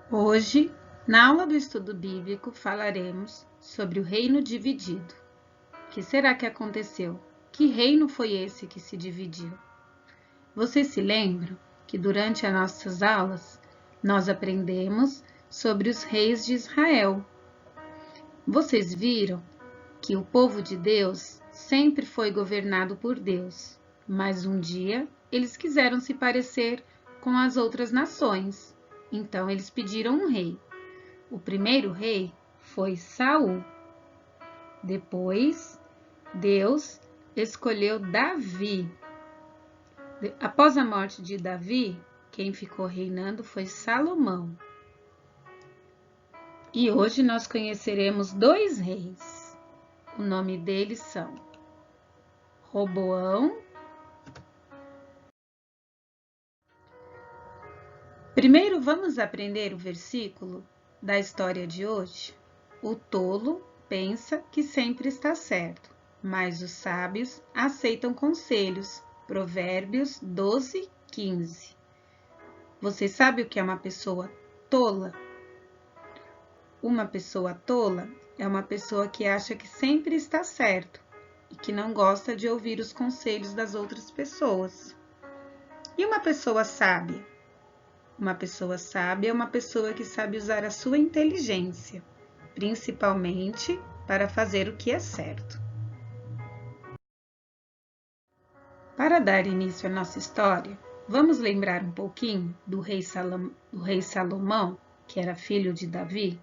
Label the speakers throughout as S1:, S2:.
S1: Hoje, na aula do estudo bíblico, falaremos sobre o reino dividido. O que será que aconteceu? Que reino foi esse que se dividiu? Vocês se lembram que durante as nossas aulas nós aprendemos sobre os reis de Israel. Vocês viram que o povo de Deus sempre foi governado por Deus, mas um dia eles quiseram se parecer com as outras nações. Então eles pediram um rei. O primeiro rei foi Saul. Depois, Deus escolheu Davi. Após a morte de Davi, quem ficou reinando foi Salomão. E hoje nós conheceremos dois reis. O nome deles são Roboão. Primeiro vamos aprender o versículo da história de hoje. O tolo pensa que sempre está certo, mas os sábios aceitam conselhos. Provérbios 12, 15. Você sabe o que é uma pessoa tola? Uma pessoa tola é uma pessoa que acha que sempre está certo e que não gosta de ouvir os conselhos das outras pessoas. E uma pessoa sábia? Uma pessoa sábia é uma pessoa que sabe usar a sua inteligência, principalmente para fazer o que é certo. Para dar início à nossa história, vamos lembrar um pouquinho do rei Salomão, que era filho de Davi?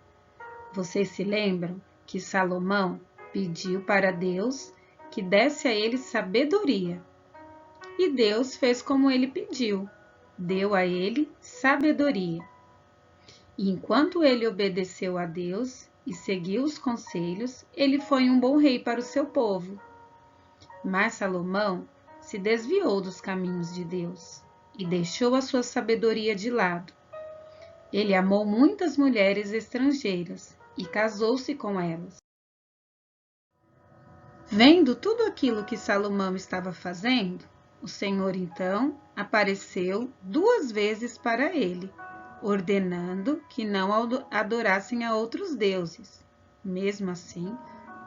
S1: Vocês se lembram que Salomão pediu para Deus que desse a ele sabedoria. E Deus fez como ele pediu, deu a ele sabedoria. E enquanto ele obedeceu a Deus e seguiu os conselhos, ele foi um bom rei para o seu povo. Mas Salomão se desviou dos caminhos de Deus e deixou a sua sabedoria de lado. Ele amou muitas mulheres estrangeiras e casou-se com elas. Vendo tudo aquilo que Salomão estava fazendo, o Senhor então apareceu 2 vezes para ele, ordenando que não adorassem a outros deuses. Mesmo assim,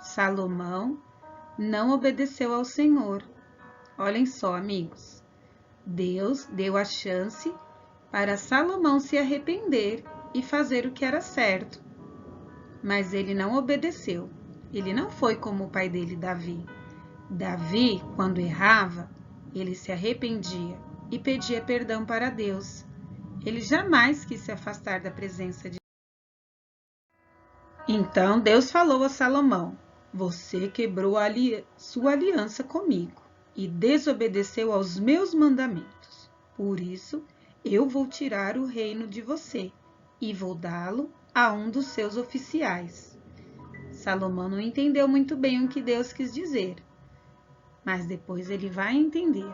S1: Salomão não obedeceu ao Senhor. Olhem só, amigos, Deus deu a chance para Salomão se arrepender e fazer o que era certo. Mas ele não obedeceu. Ele não foi como o pai dele, Davi. Davi, quando errava, ele se arrependia e pedia perdão para Deus. Ele jamais quis se afastar da presença de Deus. Então Deus falou a Salomão: você quebrou sua aliança comigo e desobedeceu aos meus mandamentos. Por isso, eu vou tirar o reino de você e vou dá-lo a um dos seus oficiais. Salomão não entendeu muito bem o que Deus quis dizer, mas depois ele vai entender.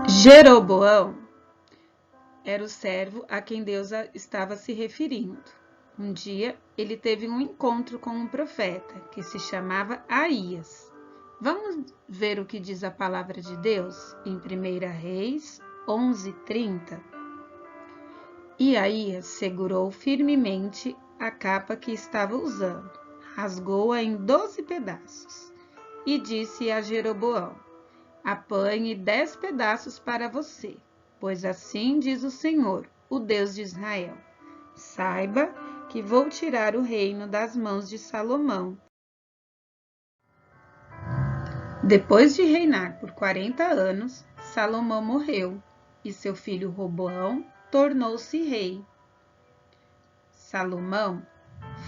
S1: Jeroboão era o servo a quem Deus estava se referindo. Um dia, ele teve um encontro com um profeta que se chamava Aías. Vamos ver o que diz a palavra de Deus em 1 Reis 11:30. E Aías segurou firmemente a capa que estava usando, rasgou-a em 12 pedaços e disse a Jeroboão: apanhe 10 pedaços para você, pois assim diz o Senhor, o Deus de Israel. Saiba que vou tirar o reino das mãos de Salomão. Depois de reinar por 40 anos, Salomão morreu e seu filho Roboão tornou-se rei. Salomão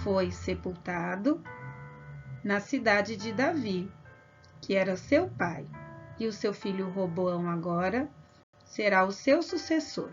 S1: foi sepultado na cidade de Davi, que era seu pai, e o seu filho Roboão agora será o seu sucessor.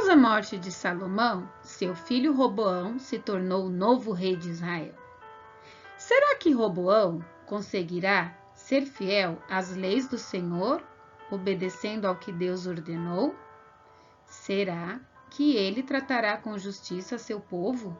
S1: Após a morte de Salomão, seu filho Roboão se tornou o novo rei de Israel. Será que Roboão conseguirá ser fiel às leis do Senhor, obedecendo ao que Deus ordenou? Será que ele tratará com justiça seu povo?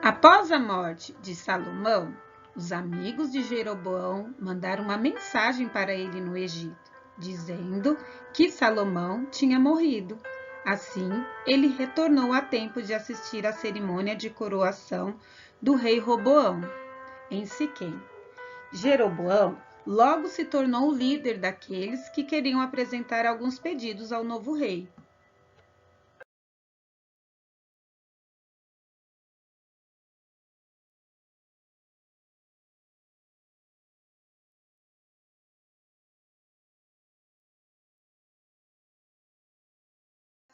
S1: Após a morte de Salomão, os amigos de Jeroboão mandaram uma mensagem para ele no Egito, dizendo que Salomão tinha morrido. Assim, ele retornou a tempo de assistir à cerimônia de coroação do rei Roboão, em Siquém. Jeroboão logo se tornou o líder daqueles que queriam apresentar alguns pedidos ao novo rei.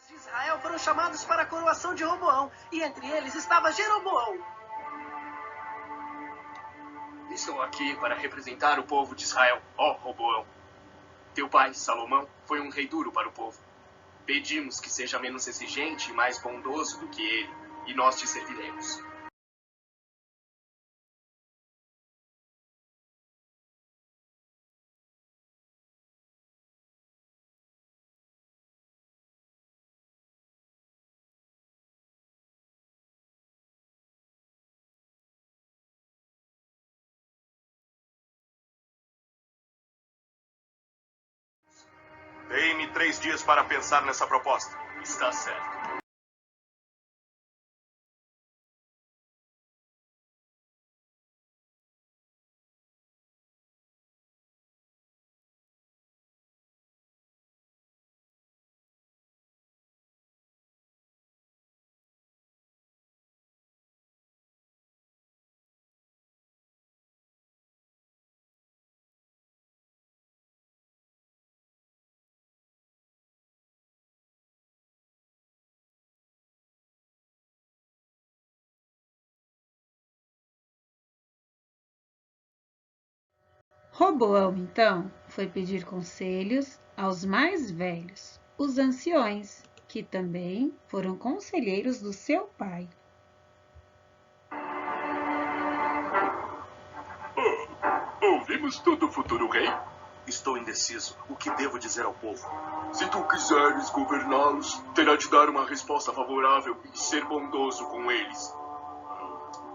S2: De Israel foram chamados para a coroação de Roboão, e entre eles estava Jeroboão.
S3: Estou aqui para representar o povo de Israel, ó Roboão. Teu pai, Salomão, foi um rei duro para o povo. Pedimos que seja menos exigente e mais bondoso do que ele, e nós te serviremos.
S4: Dei-me 3 dias para pensar nessa proposta.
S3: Está certo.
S1: Roboão, então, foi pedir conselhos aos mais velhos, os anciões, que também foram conselheiros do seu pai.
S3: Ouvimos tudo, futuro rei.
S4: Estou indeciso. O que devo dizer ao povo?
S3: Se tu quiseres governá-los, terá de dar uma resposta favorável e ser bondoso com eles.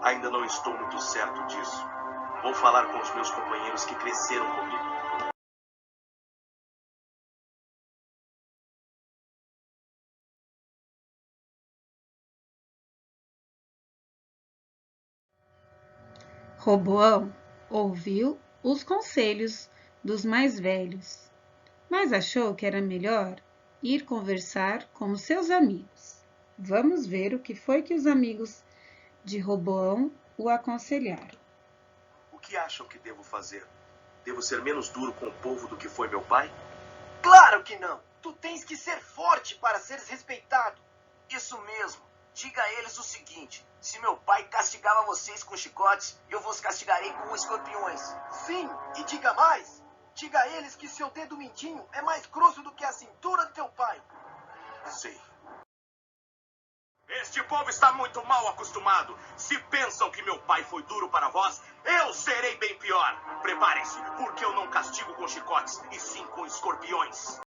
S4: Ainda não estou muito certo disso. Vou falar com os meus companheiros que cresceram comigo.
S1: Roboão ouviu os conselhos dos mais velhos, mas achou que era melhor ir conversar com os seus amigos. Vamos ver o que foi que os amigos de Roboão o aconselharam.
S4: O que acham que devo fazer? Devo ser menos duro com o povo do que foi meu pai?
S2: Claro que não! Tu tens que ser forte para seres respeitado. Isso mesmo. Diga a eles o seguinte: se meu pai castigava vocês com chicotes, eu vos castigarei com escorpiões. Sim, e diga mais. Diga a eles que seu dedo mindinho é mais grosso do que a cintura do teu pai.
S4: Sei. Este povo está muito mal acostumado. Se pensam que meu pai foi duro para vós, eu serei bem pior. Preparem-se, porque eu não castigo com chicotes, e sim com escorpiões.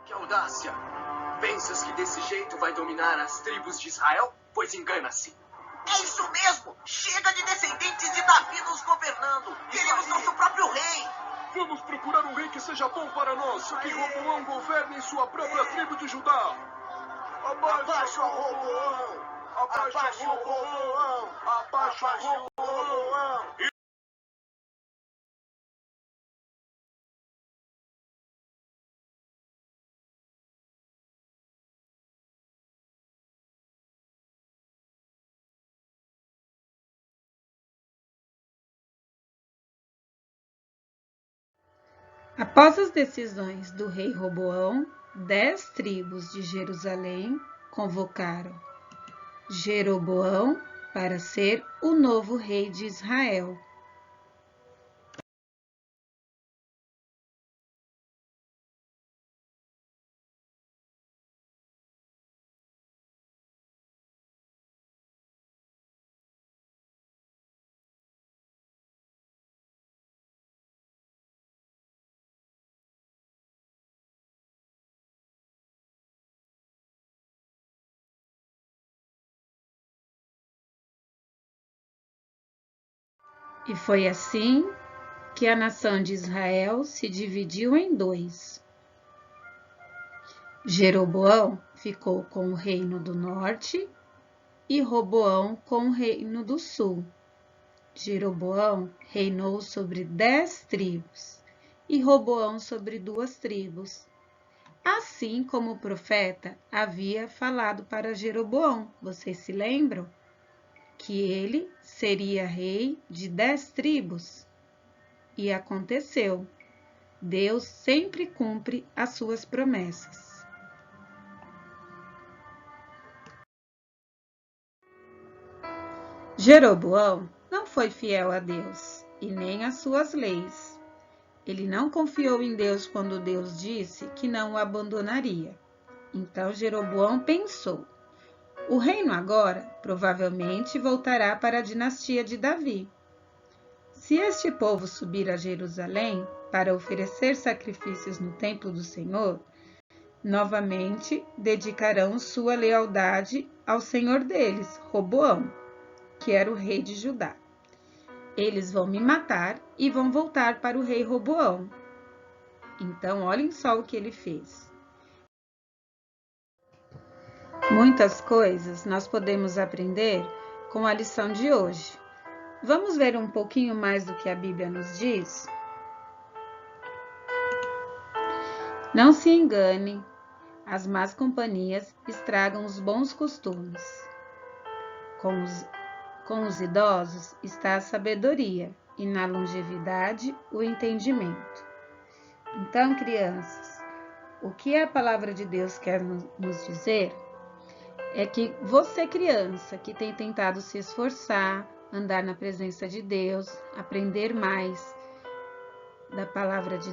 S3: Que audácia! Pensas que desse jeito vai dominar as tribos de Israel? Pois engana-se.
S2: É isso mesmo! Chega de descendentes de Davi nos governando! Queremos nosso próprio rei!
S5: Vamos procurar um rei que seja bom para nós, que Roboão governe em sua própria tribo de Judá.
S4: Abaixo Roboão! Abaixo Roboão! Abaixo Roboão!
S1: Após as decisões do rei Roboão, 10 tribos de Jerusalém convocaram Jeroboão para ser o novo rei de Israel. E foi assim que a nação de Israel se dividiu em 2. Jeroboão ficou com o reino do norte e Roboão com o reino do sul. Jeroboão reinou sobre 10 tribos e Roboão sobre 2 tribos. Assim como o profeta havia falado para Jeroboão, vocês se lembram? Que ele seria rei de 10 tribos. E aconteceu. Deus sempre cumpre as suas promessas. Jeroboão não foi fiel a Deus e nem às suas leis. Ele não confiou em Deus quando Deus disse que não o abandonaria. Então Jeroboão pensou: o reino agora provavelmente voltará para a dinastia de Davi. Se este povo subir a Jerusalém para oferecer sacrifícios no templo do Senhor, novamente dedicarão sua lealdade ao senhor deles, Roboão, que era o rei de Judá. Eles vão me matar e vão voltar para o rei Roboão. Então, olhem só o que ele fez. Muitas coisas nós podemos aprender com a lição de hoje. Vamos ver um pouquinho mais do que a Bíblia nos diz? Não se engane, as más companhias estragam os bons costumes. Com os idosos está a sabedoria e na longevidade o entendimento. Então, crianças, o que a palavra de Deus quer nos dizer é que você, criança, que tem tentado se esforçar, andar na presença de Deus, aprender mais da palavra de